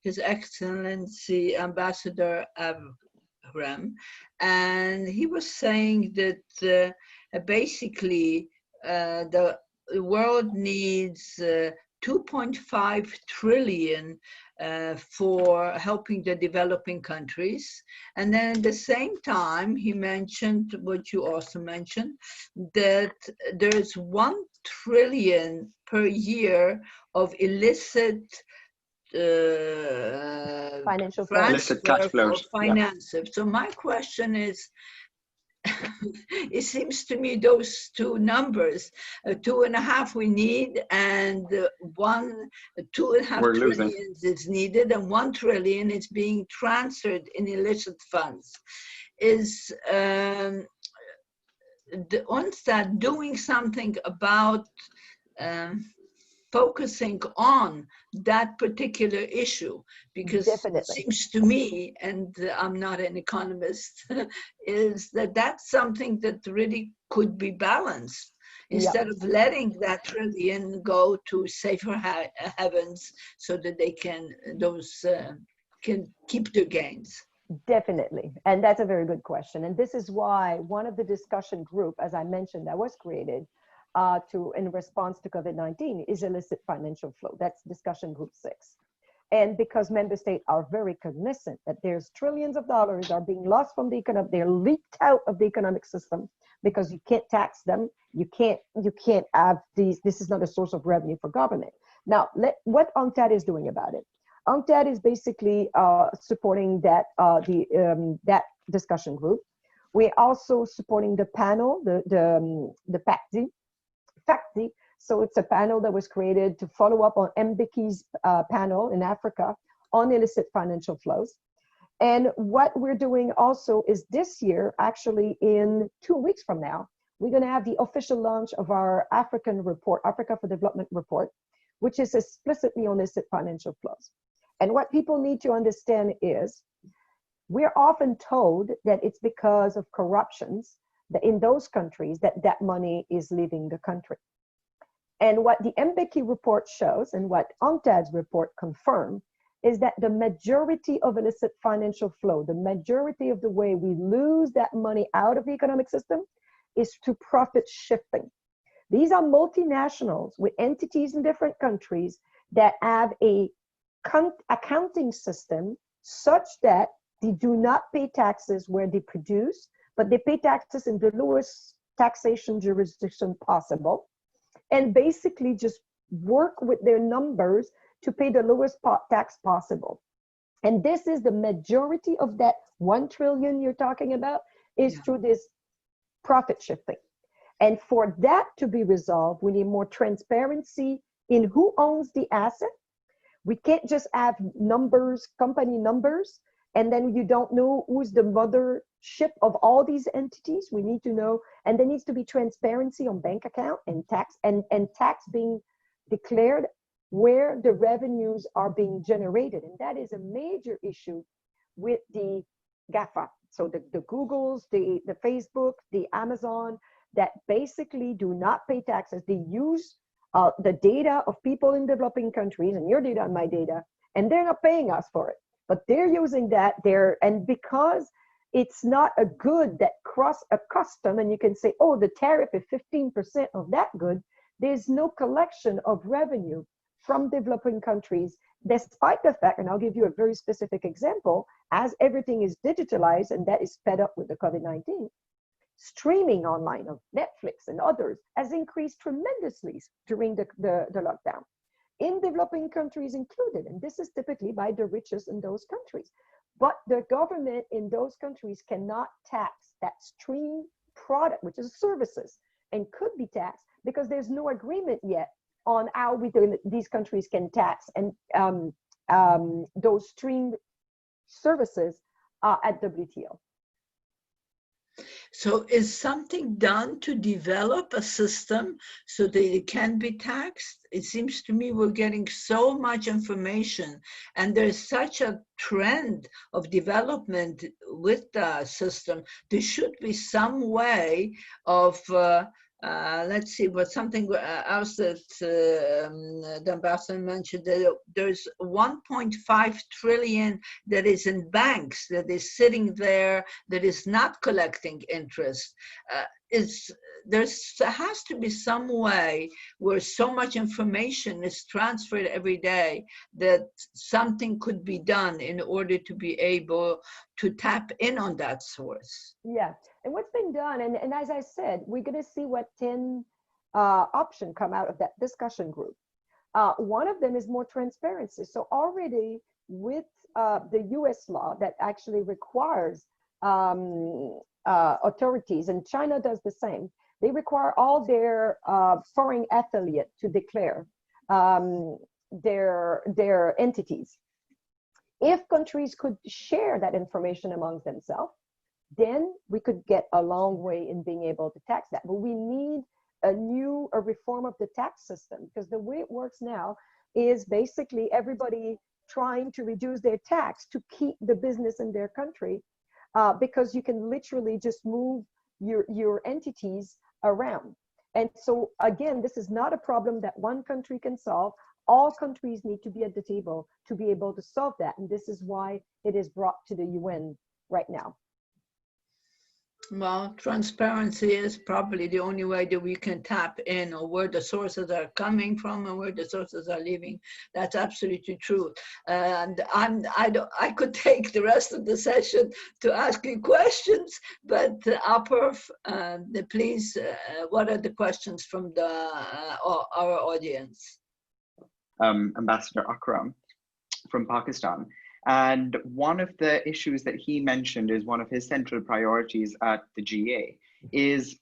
His Excellency Ambassador Avram, and he was saying that basically the world needs 2.5 trillion for helping the developing countries. And then at the same time, he mentioned what you also mentioned, that there's 1 trillion per year of illicit Financial flow. Illicit cash transfer for flows. Yeah. finances. So my question is, it seems to me those two numbers, 2.5 we need, and 2.5 We're losing. trillion is needed, and 1 trillion is being transferred in illicit funds. Is the UNCTAD doing something about focusing on that particular issue? Because Definitely. it seems to me, and I'm not an economist, is that that's something that really could be balanced instead of letting that trillion go to safer heavens so that they can keep their gains. Definitely. And that's a very good question. And this is why one of the discussion group, as I mentioned, that was created in response to COVID-19 is illicit financial flow. That's discussion group 6. And because member states are very cognizant that there's trillions of dollars are being lost from the economy, they're leaked out of the economic system because you can't tax them. You can't have these, this is not a source of revenue for government. Now, what UNCTAD is doing about it? UNCTAD is basically supporting that, that discussion group. We're also supporting the panel, the FACTI. So it's a panel that was created to follow up on Mbeki's panel in Africa on illicit financial flows. And what we're doing also is this year, actually in 2 weeks from now, we're going to have the official launch of our African report, Africa for Development report, which is explicitly on illicit financial flows. And what people need to understand is we're often told that it's because of corruptions that in those countries that money is leaving the country. And what the Mbeki report shows and what UNCTAD's report confirmed is that the majority of illicit financial flow, the majority of the way we lose that money out of the economic system is to profit shifting. These are multinationals with entities in different countries that have a accounting system such that they do not pay taxes where they produce, but they pay taxes in the lowest taxation jurisdiction possible, and basically just work with their numbers to pay the lowest tax possible. And this is the majority of that 1 trillion you're talking about is through this profit shifting. And for that to be resolved, we need more transparency in who owns the asset. We can't just have numbers, company numbers, and then you don't know who's the mothership of all these entities. We need to know, and there needs to be transparency on bank account and tax, and tax being declared where the revenues are being generated. And that is a major issue with the GAFA. So the Googles, the Facebook, the Amazon, that basically do not pay taxes. They use the data of people in developing countries, and your data and my data, and they're not paying us for it. But they're using that there, and because it's not a good that cross a custom, and you can say, oh, the tariff is 15% of that good, there's no collection of revenue from developing countries, despite the fact, and I'll give you a very specific example, as everything is digitalized, and that is sped up with the COVID-19, streaming online of Netflix and others has increased tremendously during the lockdown, in developing countries included. And this is typically by the richest in those countries. But the government in those countries cannot tax that stream product, which is services, and could be taxed because there's no agreement yet on how these countries can tax and those stream services at WTO. So is something done to develop a system so that it can be taxed? It seems to me we're getting so much information, and there's such a trend of development with the system. There should be some way of let's see, but something else that the ambassador mentioned, that there's 1.5 trillion that is in banks, that is sitting there, that is not collecting interest. There has to be some way where so much information is transferred every day that something could be done in order to be able to tap in on that source. Yeah, and what's been done, and as I said, we're going to see what 10 options come out of that discussion group. One of them is more transparency. So already with the US law that actually requires authorities, and China does the same, they require all their foreign affiliate to declare their entities. If countries could share that information amongst themselves, then we could get a long way in being able to tax that. But we need a reform of the tax system, because the way it works now is basically everybody trying to reduce their tax to keep the business in their country, because you can literally just move your entities around. And so again, this is not a problem that one country can solve. All countries need to be at the table to be able to solve that. And this is why it is brought to the UN right now. Well, transparency is probably the only way that we can tap in, or where the sources are coming from and where the sources are leaving. That's absolutely true. And I could take the rest of the session to ask you questions, but Aparf, please, what are the questions from our audience? Ambassador Akram from Pakistan. And one of the issues that he mentioned is one of his central priorities at the GA is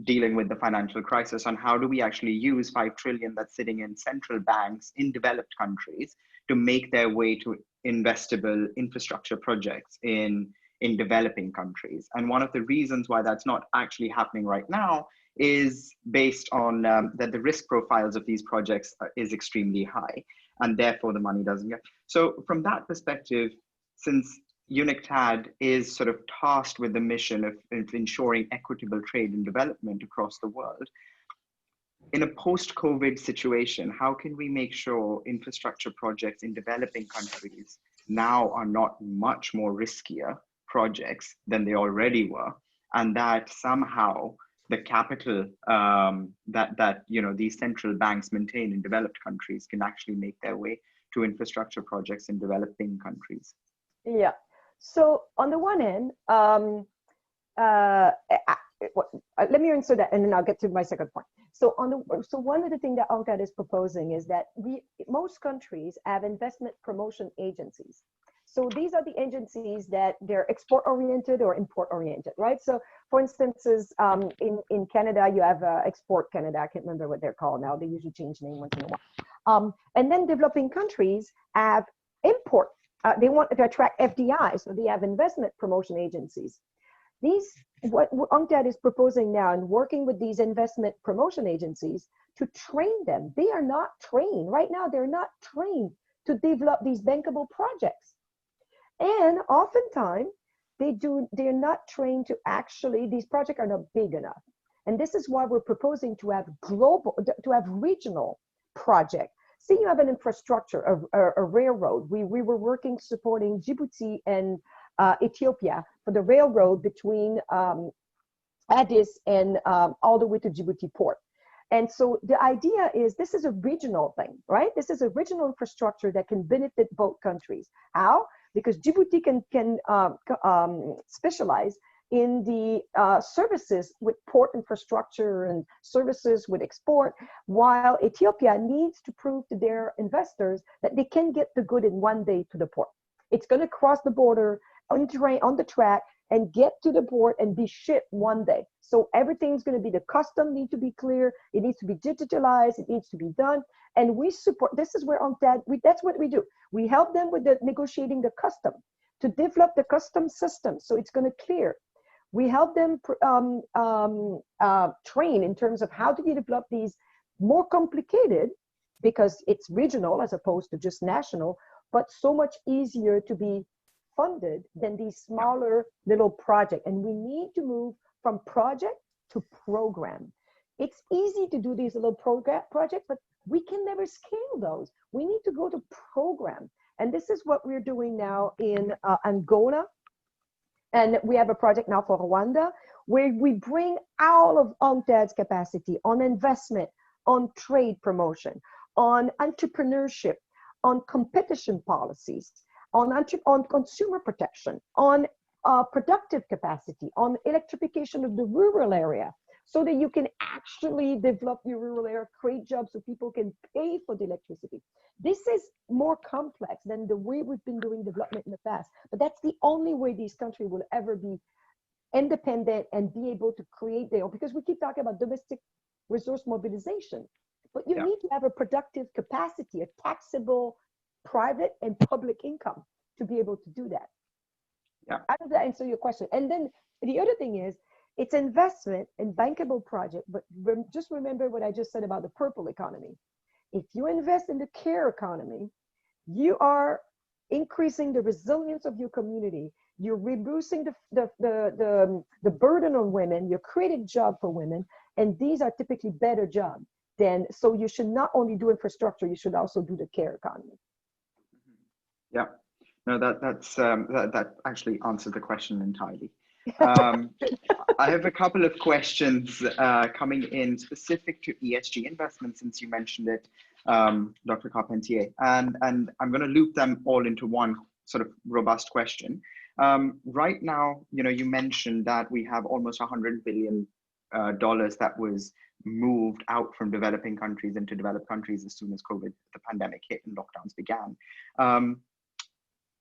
dealing with the financial crisis, on how do we actually use 5 trillion that's sitting in central banks in developed countries to make their way to investable infrastructure projects in developing countries. And one of the reasons why that's not actually happening right now is based on that the risk profiles of these projects is extremely high, and therefore the money doesn't get. So from that perspective, since UNCTAD is sort of tasked with the mission of ensuring equitable trade and development across the world, in a post-COVID situation, how can we make sure infrastructure projects in developing countries now are not much more riskier projects than they already were, and that somehow the capital that these central banks maintain in developed countries can actually make their way to infrastructure projects in developing countries? Yeah. So on the one hand, let me answer that, and then I'll get to my second point. So one of the things that UNCTAD is proposing is that most countries have investment promotion agencies. So these are the agencies that they're export-oriented or import-oriented, right? So for instance, in Canada, you have Export Canada. I can't remember what they're called now. They usually change name once in a while. And then developing countries have import. They want to attract FDI, so they have investment promotion agencies. What UNCTAD is proposing now and working with these investment promotion agencies to train them. They are not trained. Right now, they're not trained to develop these bankable projects. And oftentimes, they're not trained to actually, these projects are not big enough. And this is why we're proposing to have regional projects. See, you have an infrastructure, a railroad. We were working supporting Djibouti and Ethiopia for the railroad between Addis and all the way to Djibouti port. And so the idea is this is a regional thing, right? This is a regional infrastructure that can benefit both countries. How? Because Djibouti can specialize in the services with port infrastructure and services with export, while Ethiopia needs to prove to their investors that they can get the good in one day to the port. It's going to cross the border on the track and get to the port and be shipped one day. So everything's going to be, the custom need to be clear. It needs to be digitalized. It needs to be done. And we support, this is where UNCTAD, that's what we do. We help them with the negotiating the custom, to develop the custom system so it's going to clear. We help them train in terms of how to develop these more complicated, because it's regional as opposed to just national, but so much easier to be funded than these smaller little projects. And we need to move from project to program. It's easy to do these little projects, but we can never scale those. We need to go to program. And this is what we're doing now in Angola. And we have a project now for Rwanda, where we bring all of UNCTAD's capacity on investment, on trade promotion, on entrepreneurship, on competition policies, on consumer protection, on productive capacity, on electrification of the rural area. so that you can actually develop your rural area, create jobs so people can pay for the electricity. This is more complex than the way we've been doing development in the past, but that's the only way these countries will ever be independent and be able to create their own, because we keep talking about domestic resource mobilization, but you need to have a productive capacity, a taxable private and public income to be able to do that. How does that answer your question? And then the other thing is, it's investment in bankable project, but just remember what I just said about the purple economy. If you invest in the care economy, you are increasing the resilience of your community. You're reducing the burden on women. You're creating jobs for women, and these are typically better jobs. So you should not only do infrastructure, you should also do the care economy. Yeah, no, that actually answered the question entirely. I have a couple of questions coming in specific to ESG investment, since you mentioned it, Dr. Carpentier, and I'm going to loop them all into one sort of robust question. Right now, you mentioned that we have almost $100 billion that was moved out from developing countries into developed countries as soon as the pandemic hit and lockdowns began.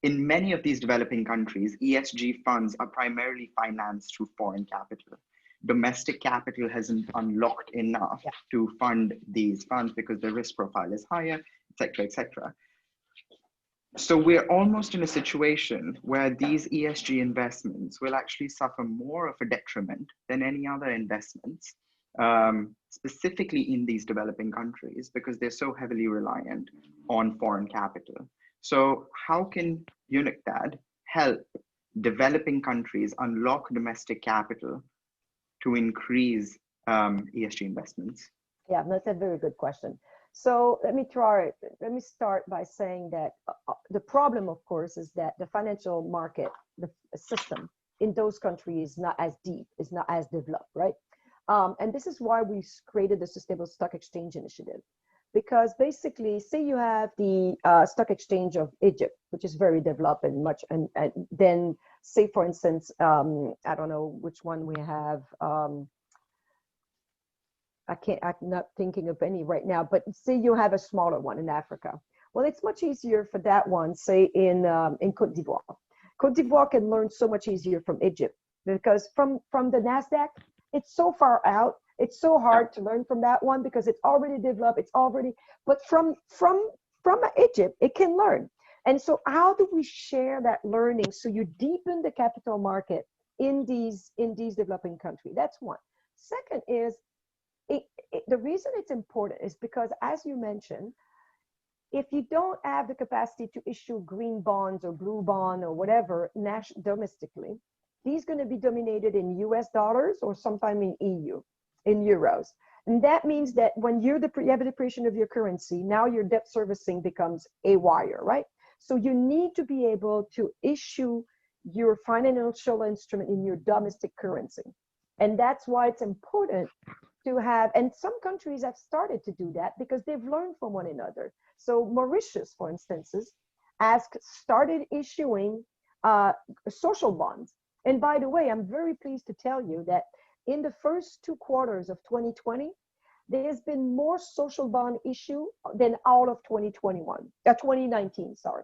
In many of these developing countries, ESG funds are primarily financed through foreign capital. Domestic capital hasn't unlocked enough to fund these funds because the risk profile is higher, et cetera, et cetera. So we're almost in a situation where these ESG investments will actually suffer more of a detriment than any other investments, specifically in these developing countries, because they're so heavily reliant on foreign capital. So how can UNCTAD help developing countries unlock domestic capital to increase ESG investments? Yeah, that's a very good question. So let me start by saying that the problem, of course, is that the financial market, the system in those countries is not as deep, is not as developed, right? And this is why we created the Sustainable Stock Exchange Initiative. Because basically, say you have the stock exchange of Egypt, which is very developed and much, and then say, for instance, I don't know which one we have. I'm not thinking of any right now, but say you have a smaller one in Africa. Well, it's much easier for that one, say in Côte d'Ivoire. Côte d'Ivoire can learn so much easier from Egypt, because from the NASDAQ, it's so far out. It's so hard to learn from that one because it's already developed. But from Egypt, it can learn. And so how do we share that learning so you deepen the capital market in these developing countries? That's one. Second is, the reason it's important is because, as you mentioned, if you don't have the capacity to issue green bonds or blue bond or whatever domestically, these are going to be dominated in US dollars or sometime in EU. In euros. And that means that when you have a depreciation of your currency, now your debt servicing becomes a wire, right? So you need to be able to issue your financial instrument in your domestic currency. And that's why it's important to have, and some countries have started to do that because they've learned from one another. So Mauritius, for instance, has started issuing social bonds. And by the way, I'm very pleased to tell you that in the first 2 quarters of 2020, there's been more social bond issue than all of 2019, sorry.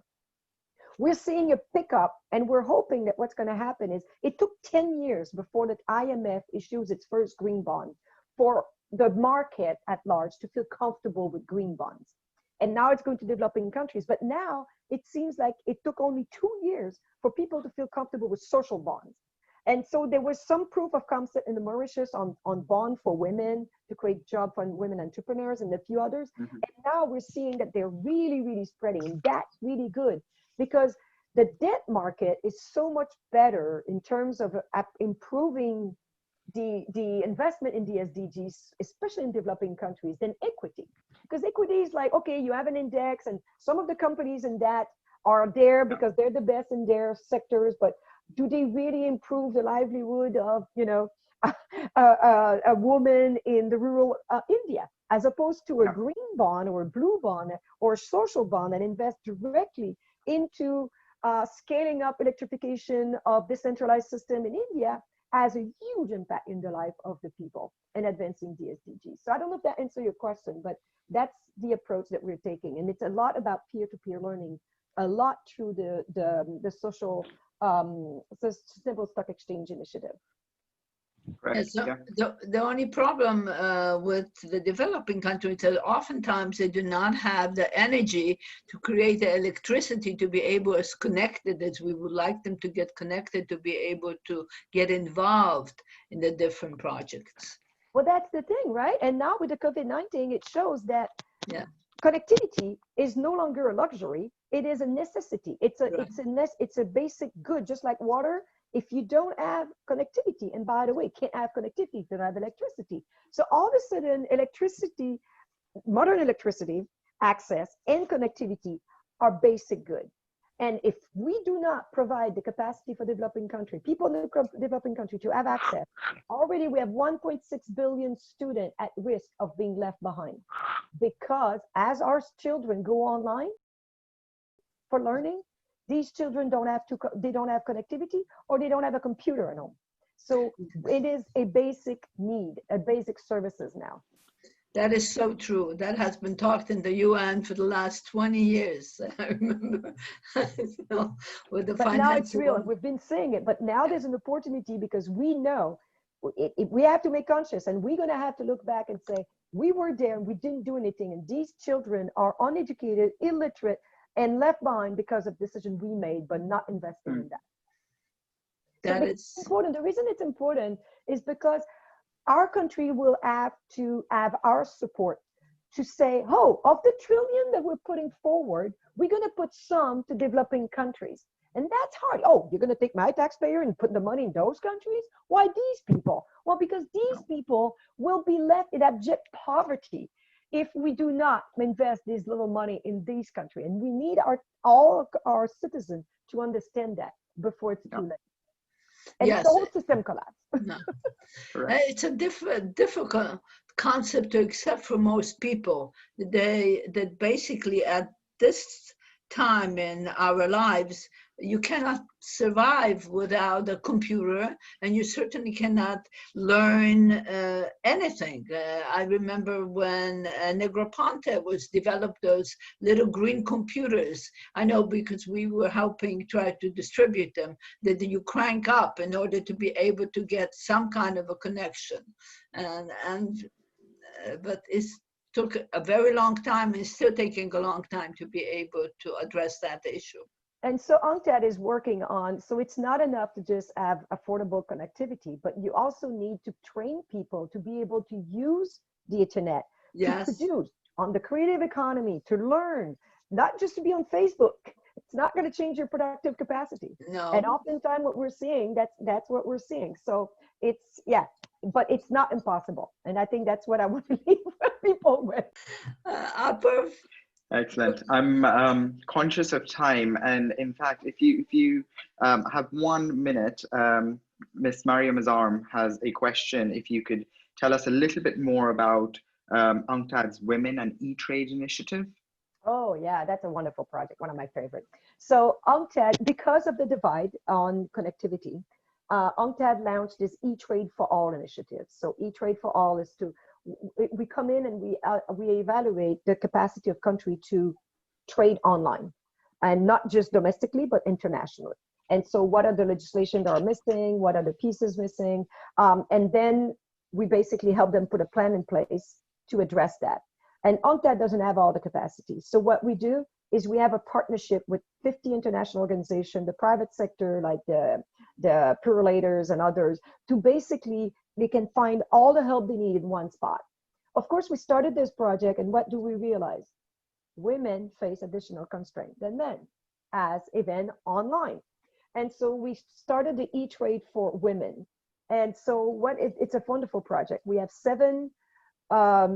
We're seeing a pickup, and we're hoping that what's going to happen is, it took 10 years before the IMF issues its first green bond for the market at large to feel comfortable with green bonds. And now it's going to developing countries. But now it seems like it took only 2 years for people to feel comfortable with social bonds. And so there was some proof of concept in the Mauritius on bond for women to create jobs for women entrepreneurs and a few others. Mm-hmm. And now we're seeing that they're really, really spreading. And that's really good because the debt market is so much better in terms of improving the investment in the SDGs, especially in developing countries, than equity. Because equity is like, okay, you have an index and some of the companies in that are there because they're the best in their sectors, but do they really improve the livelihood of, a woman in the rural India, as opposed to a green bond or a blue bond or a social bond that invest directly into scaling up electrification of decentralized system in India, has a huge impact in the life of the people and advancing the SDGs. So I don't know if that answers your question, but that's the approach that we're taking. And it's a lot about peer-to-peer learning, a lot through the social Sustainable Stock Exchange initiative. Correct. So Yeah. the only problem with the developing countries is that oftentimes they do not have the energy to create the electricity to be able as connected as we would like them to get connected, to be able to get involved in the different projects. Well, that's the thing, right? And now with the COVID-19, it shows that Yeah. connectivity is no longer a luxury. It is a necessity. It's a basic good, just like water. If you don't have connectivity, and by the way, can't have connectivity if you don't have electricity. So all of a sudden, electricity, modern electricity, access, and connectivity are basic good. And if we do not provide the capacity for developing country, people in the developing country to have access, already we have 1.6 billion students at risk of being left behind. Because as our children go online for learning, these children don't have connectivity, or they don't have a computer at home. So it is a basic need, a basic services now. That is so true. That has been talked in the UN for the last 20 years. I remember, with the but now it's real. one. We've been saying it, but now there's an opportunity because we know we have to make conscious, and we're going to have to look back and say, we were there and we didn't do anything. And these children are uneducated, illiterate, and left behind because of decisions we made, but not investing in that. That is important. The reason it's important is because our country will have to have our support to say, oh, of the trillion that we're putting forward, we're going to put some to developing countries. And that's hard. Oh, you're going to take my taxpayer and put the money in those countries? Why these people? Well, because these people will be left in abject poverty if we do not invest this little money in these countries. And we need all our citizens to understand that before it's too late. And yes. the whole system collapse. No. It's a difficult concept to accept for most people. That basically at this time in our lives, you cannot survive without a computer, and you certainly cannot learn anything. I remember when Negroponte was developed, those little green computers. I know because we were helping try to distribute them, that you crank up in order to be able to get some kind of a connection. But it took a very long time, and it's still taking a long time to be able to address that issue. And so UNCTAD is working on, so it's not enough to just have affordable connectivity, but you also need to train people to be able to use the internet, to produce on the creative economy, to learn, not just to be on Facebook. It's not going to change your productive capacity. No. And oftentimes what we're seeing, that's what we're seeing. So it's, but it's not impossible. And I think that's what I want to leave people with. Excellent. I'm conscious of time, and in fact, if you have 1 minute, Miss Mariam Azarm has a question. If you could tell us a little bit more about UNCTAD's Women and E-Trade initiative. Oh yeah, that's a wonderful project, one of my favorites. So UNCTAD, because of the divide on connectivity, UNCTAD launched this E-Trade for All initiative. So E-Trade for All is we come in and we evaluate the capacity of country to trade online, and not just domestically, but internationally. And so what are the legislation that are missing? What are the pieces missing? And then we basically help them put a plan in place to address that. And UNCTAD doesn't have all the capacity. So what we do is we have a partnership with 50 international organizations, the private sector, like the purulators and others, to basically, they can find all the help they need in one spot. Of course, we started this project, and what do we realize? Women face additional constraints than men as event online. And so we started the E-Trade for Women. And so it's a wonderful project. We have 7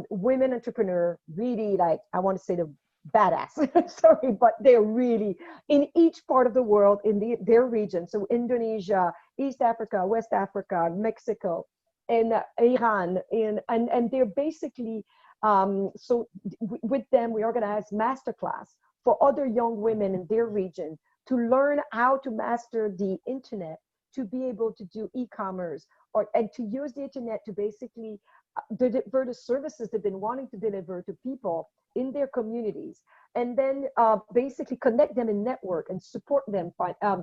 women entrepreneurs, really, like, I want to say the badass, sorry, but they're really in each part of the world, in their region. So Indonesia, East Africa, West Africa, Mexico, and Iran, and they're basically, so with them, we organize masterclass for other young women in their region to learn how to master the internet, to be able to do e-commerce and to use the internet to basically deliver the services they've been wanting to deliver to people in their communities, and then basically connect them in network and support them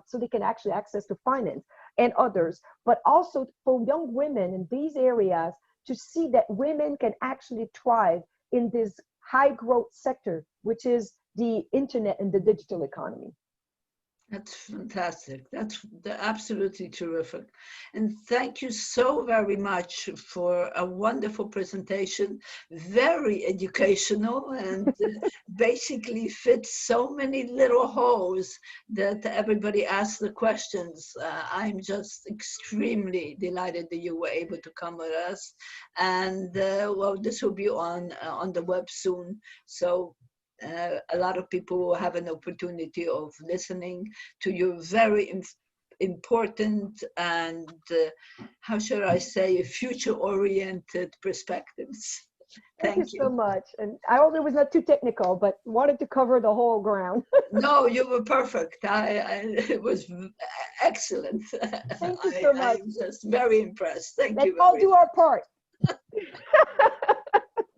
so they can actually access to finance and others, but also for young women in these areas to see that women can actually thrive in this high growth sector, which is the internet and the digital economy. That's fantastic. That's absolutely terrific. And thank you so very much for a wonderful presentation, very educational, and basically fits so many little holes that everybody asked the questions. I'm just extremely delighted that you were able to come with us. And well, this will be on the web soon. So a lot of people will have an opportunity of listening to your very important and, how should I say, future-oriented perspectives. Thank you so much. And I hope it was not too technical, but wanted to cover the whole ground. No, you were perfect. It was excellent. Thank you so much. I'm just very impressed. Thank you. Let's all do our part.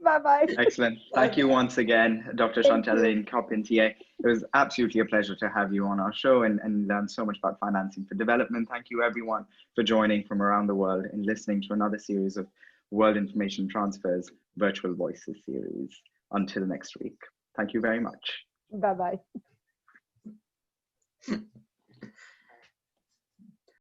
Bye-bye. Excellent. Thank you once again, Dr. Chantal Line Carpentier. It was absolutely a pleasure to have you on our show and learn so much about financing for development. Thank you everyone for joining from around the world and listening to another series of World Information Transfer's Virtual Voices series. Until next week. Thank you very much. Bye-bye.